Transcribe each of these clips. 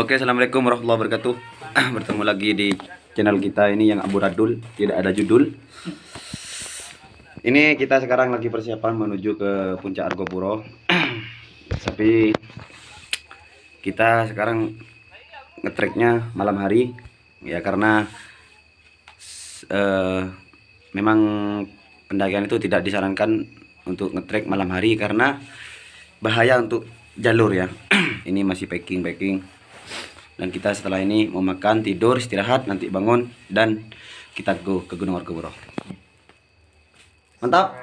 Oke, assalamualaikum warahmatullahi wabarakatuh. Bertemu lagi di channel kita ini yang amburadul, tidak ada judul. Ini kita sekarang lagi persiapan menuju ke puncak Argopuro. Tapi kita sekarang ngetreknya malam hari, ya karena memang pendakian itu tidak disarankan untuk ngetrek malam hari karena bahaya untuk jalur ya. Ini masih packing. Dan kita setelah ini mau makan, tidur, istirahat, nanti bangun dan kita go ke Gunung Argopuro. Mantap.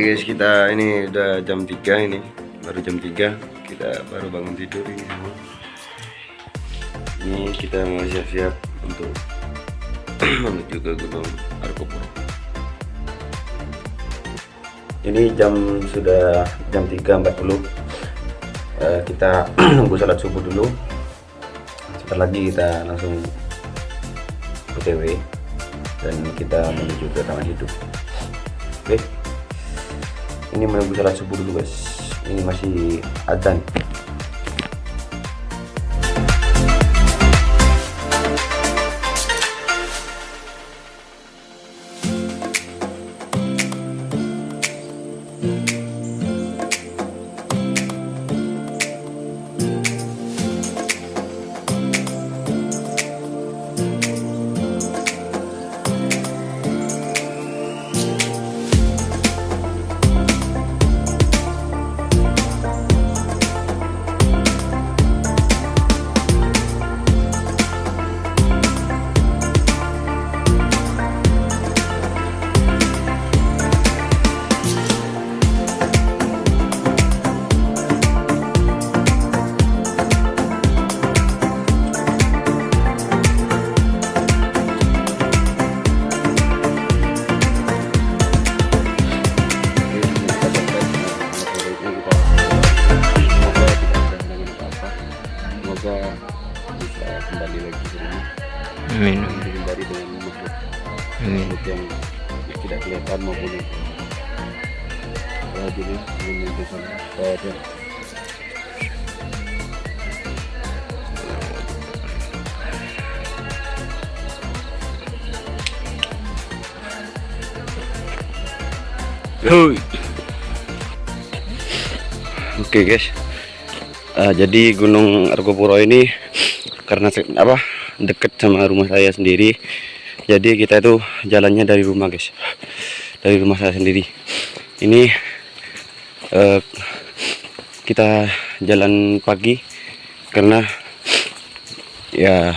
Guys, kita ini udah jam 3, ini baru jam 3, kita baru bangun tidur ini semua. Ini kita mau siap-siap untuk menuju ke Gunung Argopuro. Ini sudah jam 3.40. Kita nunggu sholat subuh dulu. Sebentar lagi kita langsung OTW dan kita menuju ke Taman Hidup. Oke. Ini menunggu sholat subuh dulu guys. Ini masih adzan. Semoga bisa kembali lagi ke rumah. Amin. Dihindari dengan makhluk yang tidak kelihatan maupun jenis menentukan bahwa Oke guys, jadi Gunung Argopuro ini karena deket sama rumah saya sendiri, jadi kita itu jalannya dari rumah guys, dari rumah saya sendiri. Ini kita jalan pagi karena ya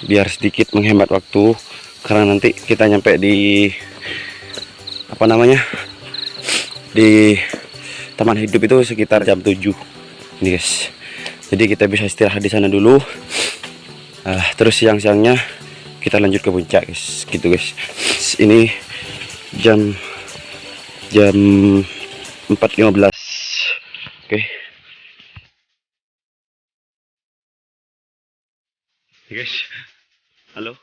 biar sedikit menghemat waktu, karena nanti kita nyampe di di Taman Hidup itu sekitar jam 7 ini guys. Jadi kita bisa istirahat di sana dulu, terus siang-siangnya kita lanjut ke puncak guys, gitu guys. Ini jam 4.15. Oke. Guys, halo,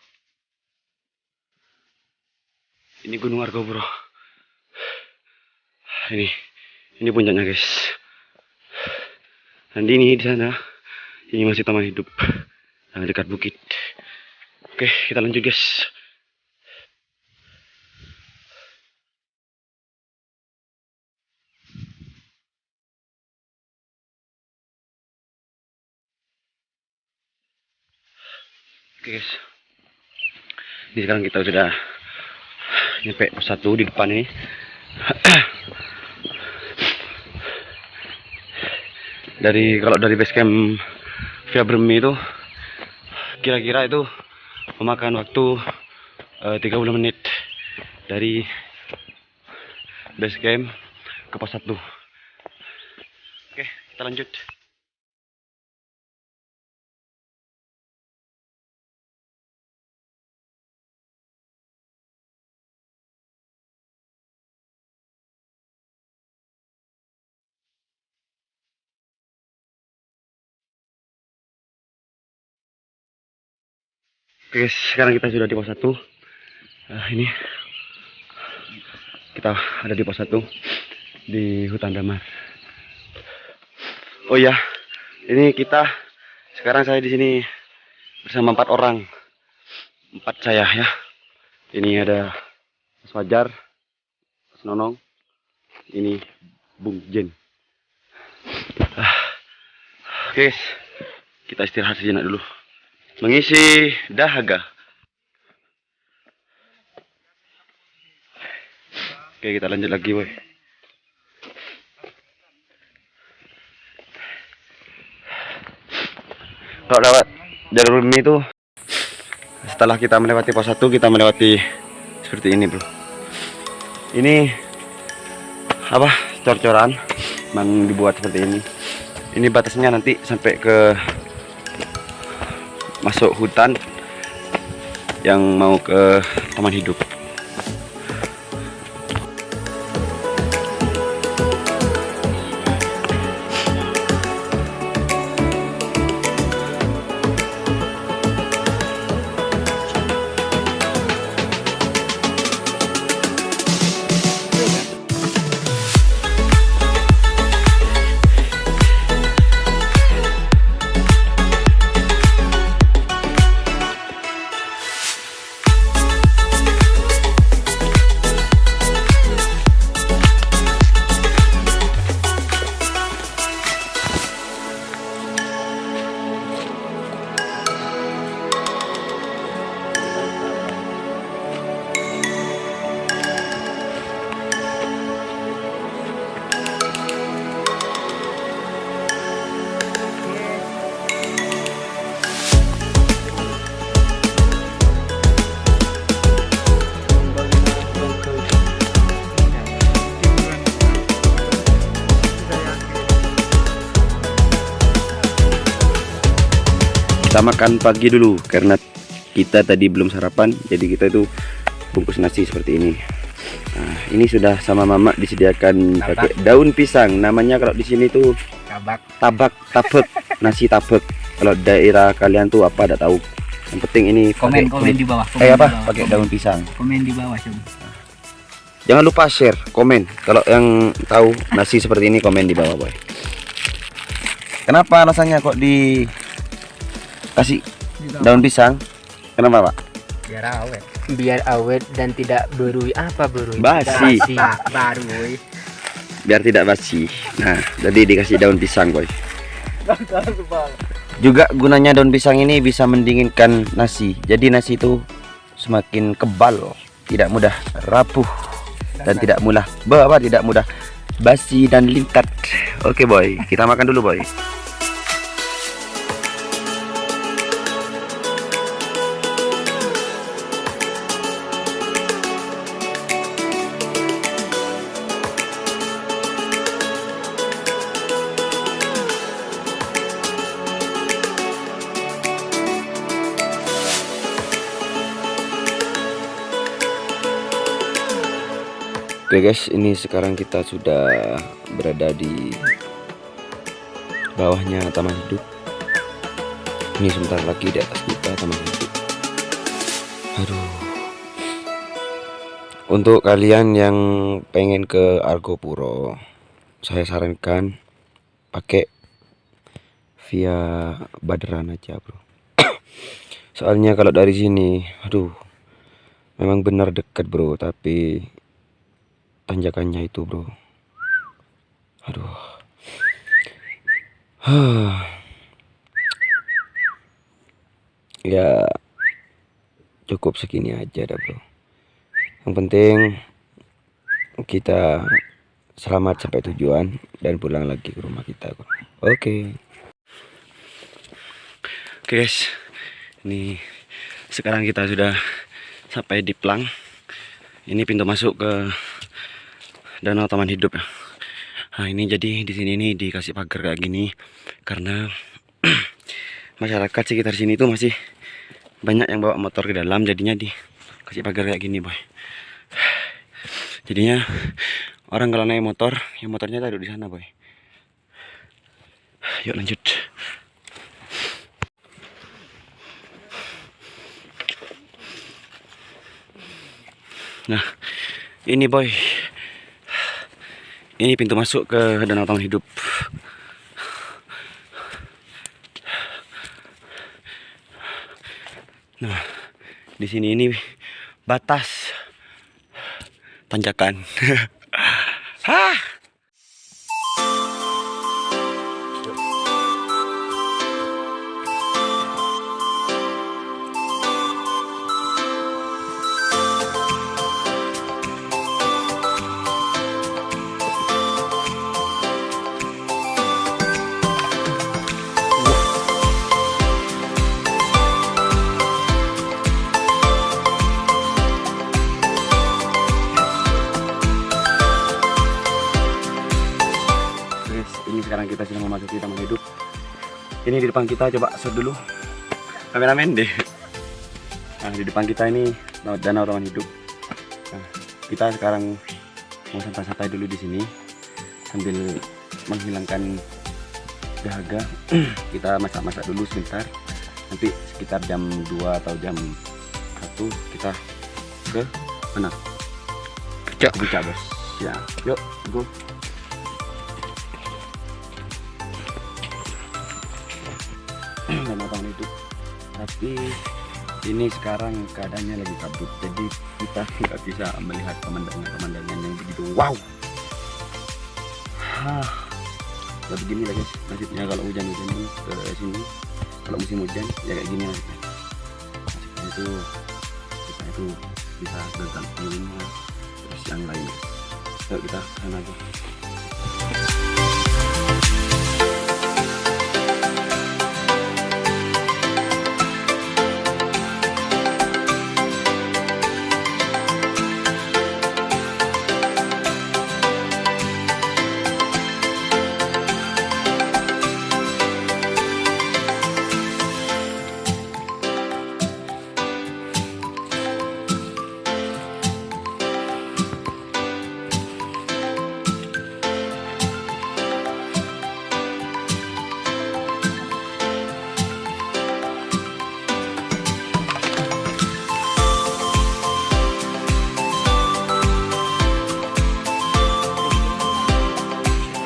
ini Gunung Argopuro. Ini puncaknya guys. Nanti ini di sana, ini masih Taman Hidup, dekat bukit. Oke, kita lanjut guys. Oke guys, ini sekarang kita sudah nyampe pos 1 di depan ini. Kalau dari base camp via Bermi itu kira-kira itu memakan waktu 30 menit dari base camp ke pos 1. Oke, kita lanjut. Oke guys, sekarang kita sudah di pos 1. Ini kita ada di pos 1 di hutan damar. Oh iya, ini kita sekarang saya di sini bersama 4 orang. 4 saya ya. Ini ada Mas Fajar, Mas Nonong, ini Bung Jen. Oke guys, kita istirahat sejenak dulu. Mengisi dahaga. Oke, kita lanjut lagi, boy. Kalau lewat jalur ini tuh, setelah kita melewati pos 1, kita melewati seperti ini, bro. Ini apa? Cor-coran, memang dibuat seperti ini. Ini batasnya nanti sampai ke masuk hutan yang mau ke taman hidup. Kita makan pagi dulu karena kita tadi belum sarapan, jadi kita itu bungkus nasi seperti ini. Nah, ini sudah sama mama disediakan pakai daun pisang. Namanya kalau di sini tuh tabak, nasi tabak. Kalau daerah kalian tuh apa? Tidak tahu. Yang penting ini komen di bawah. Pakai daun pisang. Komen di bawah coba. Jangan lupa share, komen. Kalau yang tahu nasi seperti ini komen di bawah, boy. Kenapa alasannya kok dikasih daun pisang? Kenapa, Pak? Biar awet dan tidak berui basi. Biar tidak basi. Nah, jadi dikasih daun pisang, boy. Juga gunanya daun pisang ini bisa mendinginkan nasi. Jadi nasi itu semakin kebal, tidak mudah rapuh dan tidak mudah basi dan lingkat. Oke, boy, kita makan dulu, boy. Oke guys, ini sekarang kita sudah berada di bawahnya taman hidup. Ini sebentar lagi di atas kita taman hidup. Aduh. Untuk kalian yang pengen ke Argopuro, saya sarankan pakai via Baderan aja, bro. Soalnya kalau dari sini, aduh, memang benar dekat, bro, tapi tanjakannya itu, bro, aduh. Ya cukup segini aja dah, bro. Yang penting kita selamat sampai tujuan dan pulang lagi ke rumah kita, bro. Oke guys, ini sekarang kita sudah sampai di Plang. Ini pintu masuk ke danau taman hidup ya. Nah, ini jadi di sini nih dikasih pagar kayak gini karena masyarakat sekitar sini tuh masih banyak yang bawa motor ke dalam, jadinya dikasih pagar kayak gini, boy. Jadinya orang kalau naik motor, yang motornya taruh di sana, boy. Yuk lanjut. Nah, ini boy, ini pintu masuk ke Danau Taman Hidup. Nah, di sini ini batas tanjakan. Hah. Ini sekarang kita sudah memasuki Taman Hidup. Ini di depan kita, coba shot dulu kameramen deh. Nah, di depan kita ini Danau Taman Hidup. Nah, kita sekarang mau santai-santai dulu di sini sambil menghilangkan dahaga. Kita masak-masak dulu sebentar. Nanti sekitar jam 2 atau jam 1 kita ke mana? Puncak, bos. Ya, yuk, go. Danau Taman Hidup. Tapi ini sekarang keadaannya lagi kabut, jadi kita nggak bisa melihat pemandangan yang begitu wow. Ya begini lah guys, nasibnya kalau hujan-hujan ke sini, kalau musim hujan ya kayak gini lah. Nasibnya kita itu bisa gagal view-nya, terus yang lain. Yuk kita sana aja.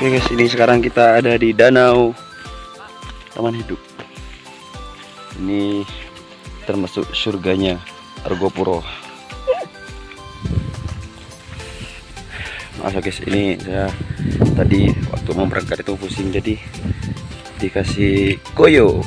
Oke guys, ini sekarang kita ada di Danau Taman Hidup. Ini termasuk surganya Argopuro. Maaf guys, ini saya tadi waktu mau berangkat itu pusing, jadi dikasih koyo.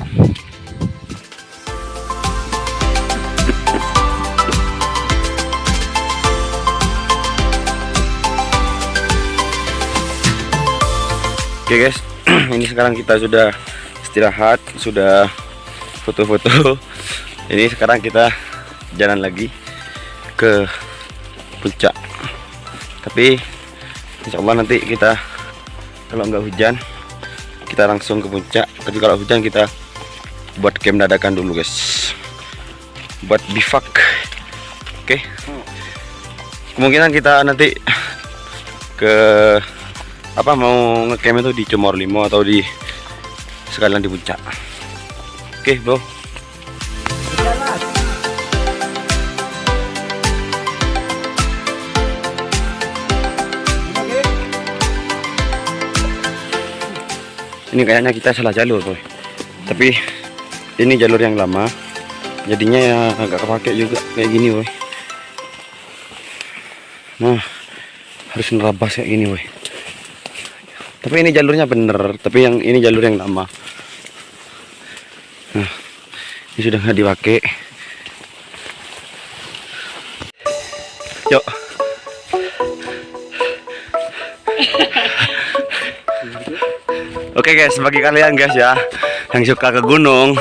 Oke guys, ini sekarang kita sudah istirahat, sudah foto-foto. Ini sekarang kita jalan lagi ke puncak. Tapi insya Allah nanti kita kalau nggak hujan kita langsung ke puncak. Tapi kalau hujan kita buat camp dadakan dulu guys, buat bivak. Oke, kemungkinan kita nanti ke mau ngecamp itu di Cemor Limo atau di sekalian di puncak. Oke bro. Ini kayaknya kita salah jalur boy, tapi ini jalur yang lama, jadinya ya agak kepake juga kayak gini boy. Nah, harus nerabas kayak gini boy. Tapi ini jalurnya bener, tapi yang ini jalur yang lama. Nah, ini sudah nggak dipakai. Yuk. Oke guys, bagi kalian guys ya yang suka ke gunung,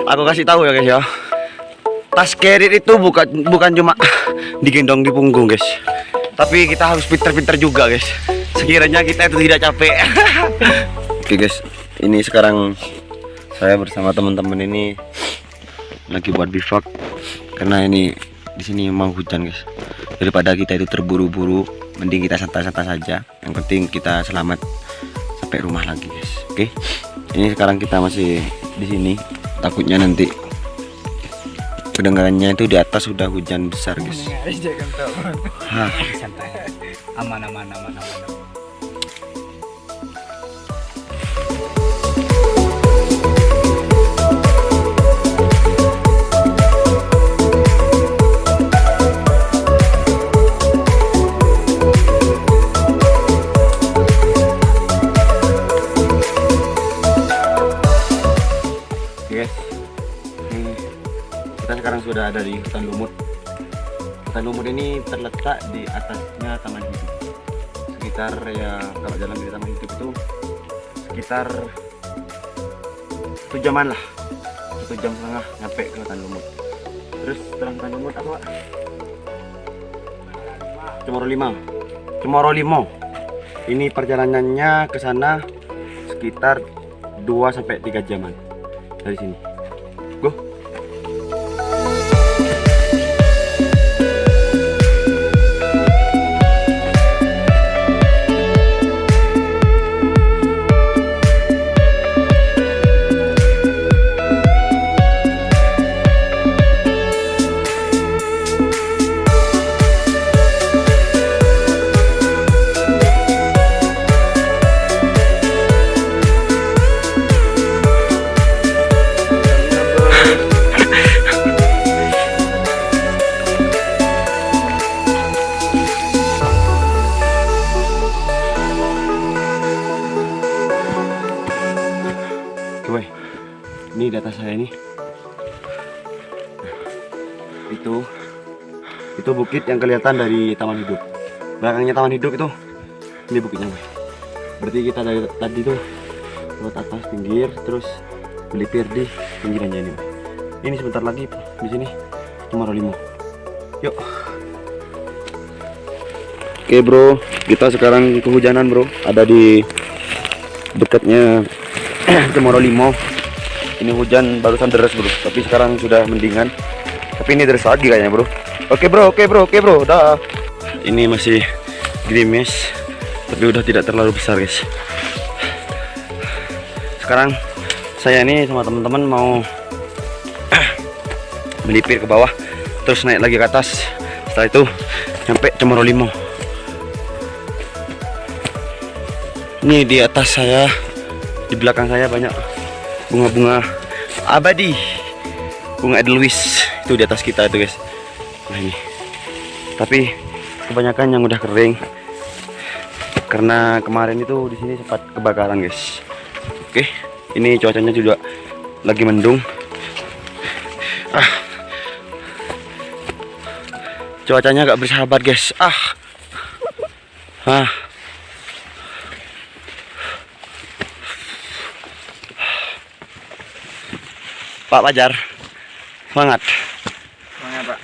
aku kasih tahu ya guys ya. Tas carrier itu bukan cuma digendong di punggung guys, tapi kita harus pinter-pinter juga guys. Sekiranya kita itu tidak capek. Oke guys, ini sekarang saya bersama teman-teman ini lagi buat bivak karena ini di sini mau hujan guys. Daripada kita itu terburu-buru, mending kita santai-santai saja. Yang penting kita selamat sampai rumah lagi guys. Oke, ini sekarang kita masih di sini. Takutnya nanti kedengarannya itu di atas sudah hujan besar guys. Hah. Santai. Aman. Guys, ini kita sekarang sudah ada di hutan lumut. Hutan lumut ini terletak di atasnya Taman Hidup. Sekitar ya kalau jalan dari Taman Hidup itu sekitar 1 jaman lah, 1 jam setengah nyampe ke hutan lumut. Terus setelah hutan lumut apa Pak? Cemoro Limo. Ini perjalanannya ke sana sekitar 2-3 jaman dari sini. Go. Ini di atas saya ini. Itu bukit yang kelihatan dari Taman Hidup. Belakangnya Taman Hidup itu ini bukitnya. Berarti kita dari tadi tuh lewat atas pinggir terus melipir di pinggirannya ini. Ini sebentar lagi di sini Cemoro Limo. Yuk. Oke bro, kita sekarang kehujanan bro. Ada di dekatnya Cemoro Limo. Ini hujan barusan deras bro, tapi sekarang sudah mendingan. Tapi ini deras lagi kayaknya bro. Oke bro, dah. Ini masih gerimis, tapi udah tidak terlalu besar guys. Sekarang saya ini sama teman-teman mau melipir ke bawah, terus naik lagi ke atas. Setelah itu sampai Cemoro Limo. Ini di atas saya, di belakang saya banyak bunga-bunga abadi, bunga edelweiss itu di atas kita itu guys. Nah ini, tapi kebanyakan yang udah kering karena kemarin itu di sini sempat kebakaran guys. Oke, ini cuacanya juga lagi mendung. Cuacanya agak bersahabat guys. Pak Pajar, semangat. Semangat Pak.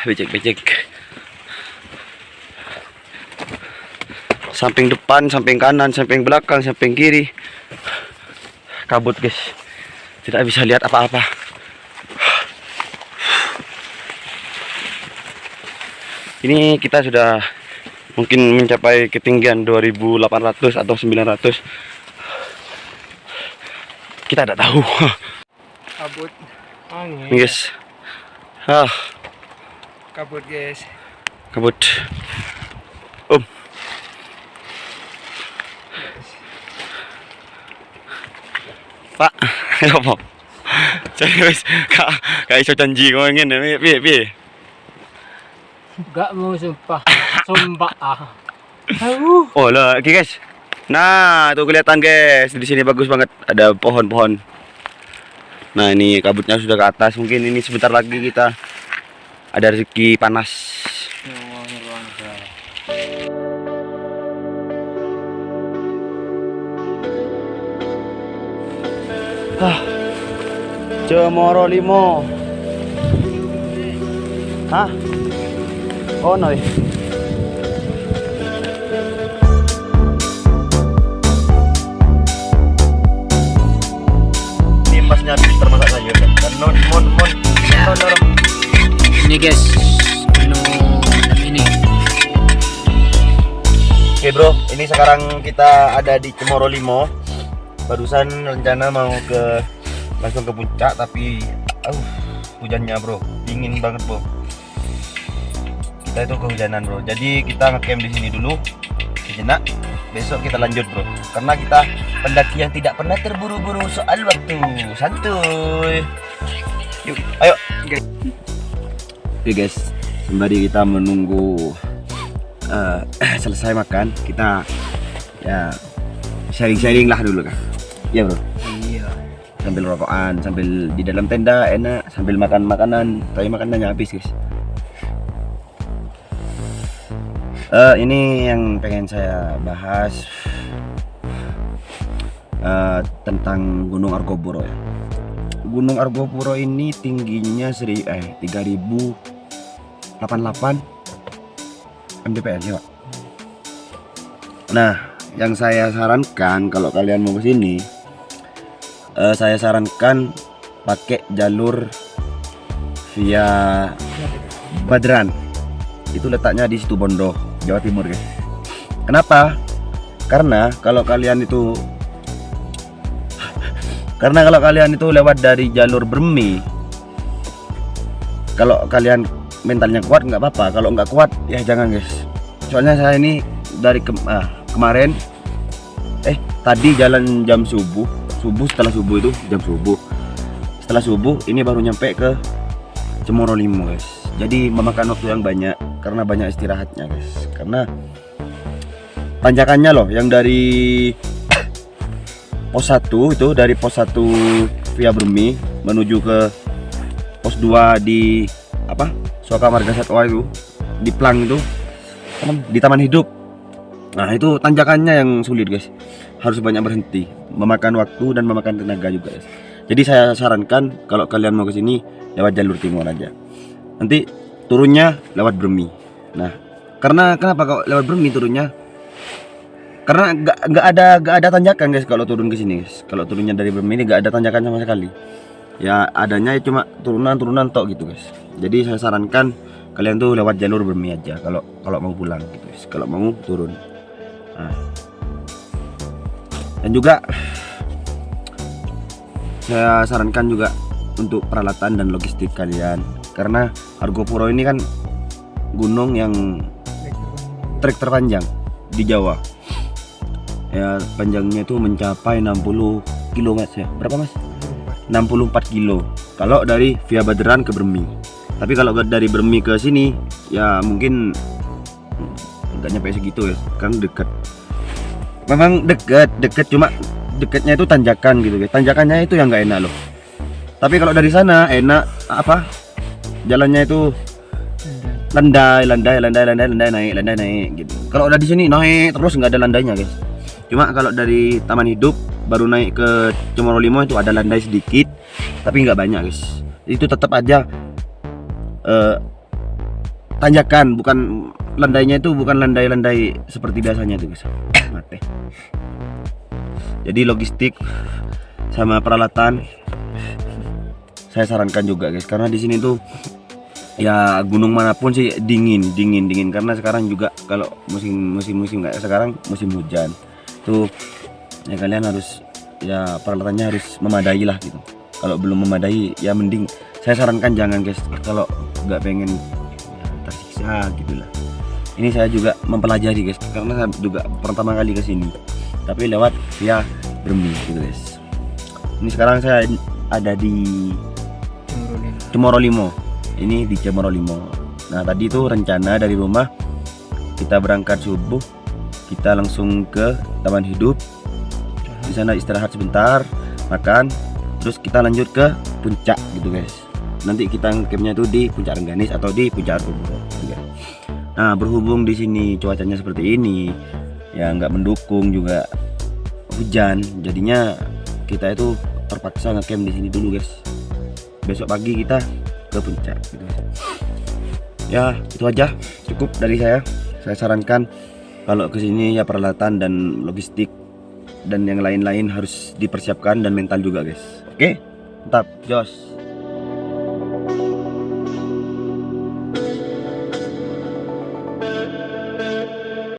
Becek. Samping depan, samping kanan, samping belakang, samping kiri. Kabut guys, tidak bisa lihat apa-apa. Ini kita sudah mungkin mencapai ketinggian 2800 atau 900. Kita tidak tahu. Kabut. Angin. Guys. Kabut guys. Kabut. Pak, apa? Saya wis kayak iso janji kok ngene piye. Gak mau sumpah. Oh lah, oke guys. Nah, tuh kelihatan guys, di sini bagus banget, ada pohon-pohon. Nah, ini kabutnya sudah ke atas. Mungkin ini sebentar lagi kita ada rezeki panas. Cemoro Limo. Oh no. Masnya habis termasak sayur kan. Dan mon. Ini guys, ini. Oke bro, ini sekarang kita ada di Cemoro Limo. Barusan rencana mau ke langsung ke puncak, tapi hujannya bro, dingin banget bro. Kita itu kehujanan bro, jadi kita ngecamp di sini dulu sejenak. Besok kita lanjut bro, karena kita pendaki yang tidak pernah terburu-buru soal waktu. Santuy. Yuk, ayo. Oke guys, sembari kita menunggu selesai makan, kita ya sharing-sharing lah dulu kan. Iya bro. Iya. Sambil rokokan, sambil di dalam tenda enak, sambil makan makanan, tapi makanannya habis guys. Ini yang pengen saya bahas tentang Gunung Argopuro ya. Gunung Argopuro ini tingginya 3088 mdpl ya Pak. Nah, yang saya sarankan kalau kalian mau ke sini, saya sarankan pakai jalur via Badran. Itu letaknya di Situbondo, Jawa Timur guys. Kenapa? Karena kalau kalian itu lewat dari jalur Bermi, kalau kalian mentalnya kuat nggak apa-apa, kalau nggak kuat ya jangan guys. Soalnya saya ini dari kemarin tadi jalan jam subuh setelah subuh ini baru nyampe ke Cemoro Limo guys. Jadi memakan waktu yang banyak karena banyak istirahatnya guys. Karena tanjakannya loh yang dari pos 1 itu, dari pos 1 via Bermi menuju ke pos 2 di Suaka Marga Satwa itu, di Plang itu, di Taman Hidup. Nah itu tanjakannya yang sulit guys, harus banyak berhenti, memakan waktu dan memakan tenaga juga guys. Jadi saya sarankan kalau kalian mau ke sini lewat jalur timur aja. Nanti turunnya lewat Bermi. Nah, kenapa kalau lewat Bermi turunnya? Karena nggak ada tanjakan guys kalau turun ke sini guys. Kalau turunnya dari Bermi ini nggak ada tanjakan sama sekali. Ya adanya cuma turunan tok gitu guys. Jadi saya sarankan kalian tuh lewat jalur Bermi aja kalau mau pulang gitu guys. Kalau mau turun. Nah. Dan juga saya sarankan juga untuk peralatan dan logistik kalian, karena Argopuro ini kan gunung yang trek terpanjang di Jawa. Ya panjangnya itu mencapai 60 km ya. Berapa mas? 64 kilo kalau dari via Badran ke Bermi. Tapi kalau dari Bermi ke sini ya mungkin nggak nyampe segitu ya, kan dekat. Memang dekat cuma dekatnya itu tanjakan gitu guys. Tanjakannya itu yang nggak enak loh. Tapi kalau dari sana enak jalannya itu landai naik gitu. Kalau udah di sini naik terus nggak ada landainya guys. Cuma kalau dari Taman Hidup baru naik ke Cemoro Limo itu ada landai sedikit, tapi nggak banyak guys. Itu tetap aja tanjakan, bukan landainya itu bukan landai seperti biasanya itu guys. Mate. Jadi logistik sama peralatan saya sarankan juga guys, karena di sini tuh ya gunung manapun sih dingin karena sekarang juga kalau musim nggak, sekarang musim hujan tuh ya kalian harus ya peralatannya harus memadai lah gitu. Kalau belum memadai ya mending saya sarankan jangan guys, kalau nggak pengen ya, tersiksa gitulah. Ini saya juga mempelajari guys, karena saya juga pertama kali ke sini tapi lewat via Bermi gitu guys. Ini sekarang saya ada di Cemoro Limo. Ini di Cemoro Limo. Nah tadi itu rencana dari rumah kita berangkat subuh, kita langsung ke Taman Hidup, di sana istirahat sebentar, makan, terus kita lanjut ke puncak gitu guys. Nanti kita campnya itu di Puncak Rengganis atau di Puncak Argopuro. Nah berhubung di sini cuacanya seperti ini, ya nggak mendukung juga hujan, jadinya kita itu terpaksa ngecamp di sini dulu guys. Besok pagi kita ke puncak gitu. Ya itu aja cukup dari saya. Saya sarankan kalau kesini ya peralatan dan logistik dan yang lain-lain harus dipersiapkan dan mental juga guys. Oke, mantap, jos.